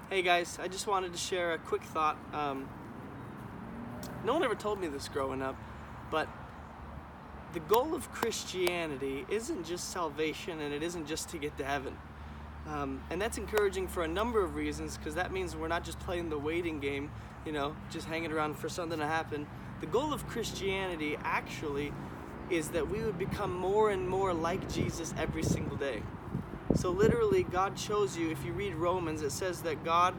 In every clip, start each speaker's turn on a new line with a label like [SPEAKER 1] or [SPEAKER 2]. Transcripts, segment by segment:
[SPEAKER 1] Hey guys, I just wanted to share a quick thought. No one ever told me this growing up, but the goal of Christianity isn't just salvation and it isn't just to get to heaven. And that's encouraging for a number of reasons, because that means we're not just playing the waiting game, just hanging around for something to happen. The goal of Christianity actually is that we would become more and more like Jesus every single day. So literally, God chose you. If you read Romans, it says that God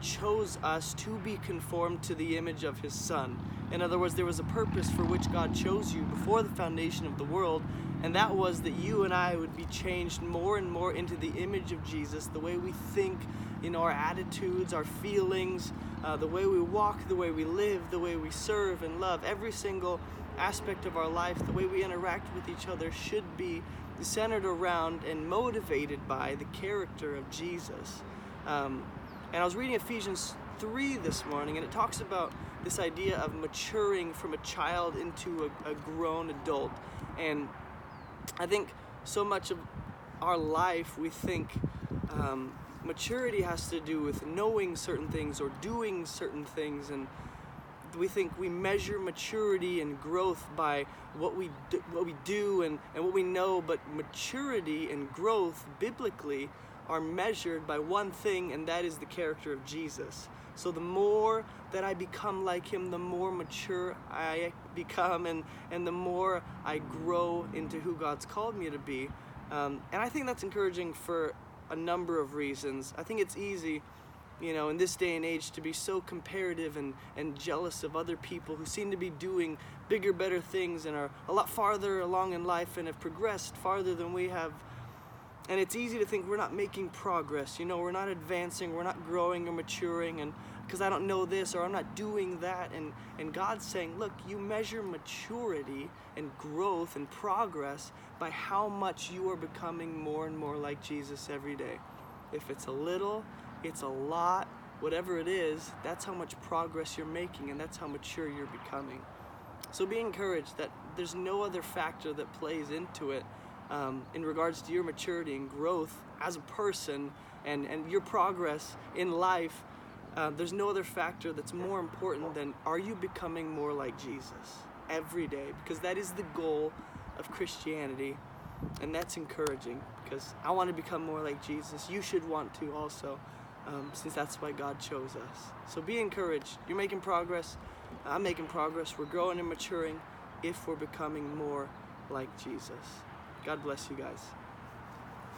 [SPEAKER 1] chose us to be conformed to the image of His Son. In other words, there was a purpose for which God chose you before the foundation of the world, and that was that you and I would be changed more and more into the image of Jesus, the way we think, our attitudes, our feelings, the way we walk, the way we live, the way we serve and love, every single aspect of our life, the way we interact with each other should be centered around and motivated by the character of Jesus. And I was reading Ephesians 3 this morning, and it talks about this idea of maturing from a child into a grown adult. And I think so much of our life, we think maturity has to do with knowing certain things or doing certain things, and we think we measure maturity and growth by what we do and what we know, but maturity and growth biblically are measured by one thing, and that is the character of Jesus. So the more that I become like Him, the more mature I become, and the more I grow into who God's called me to be. And I think that's encouraging for a number of reasons. I think it's easy, in this day and age, to be so comparative and jealous of other people who seem to be doing bigger, better things and are a lot farther along in life and have progressed farther than we have. And it's easy to think we're not making progress, we're not advancing, we're not growing or maturing, and because I don't know this or I'm not doing that. And God's saying, look, you measure maturity and growth and progress by how much you are becoming more and more like Jesus every day. If it's a little, it's a lot, whatever it is, that's how much progress you're making, and that's how mature you're becoming. So be encouraged that there's no other factor that plays into it in regards to your maturity and growth as a person and your progress in life. There's no other factor that's more important than, are you becoming more like Jesus every day? Because that is the goal of Christianity, and that's encouraging, because I want to become more like Jesus. You should want to also, since that's why God chose us. So be encouraged. You're making progress. I'm making progress. We're growing and maturing if we're becoming more like Jesus. God bless you guys.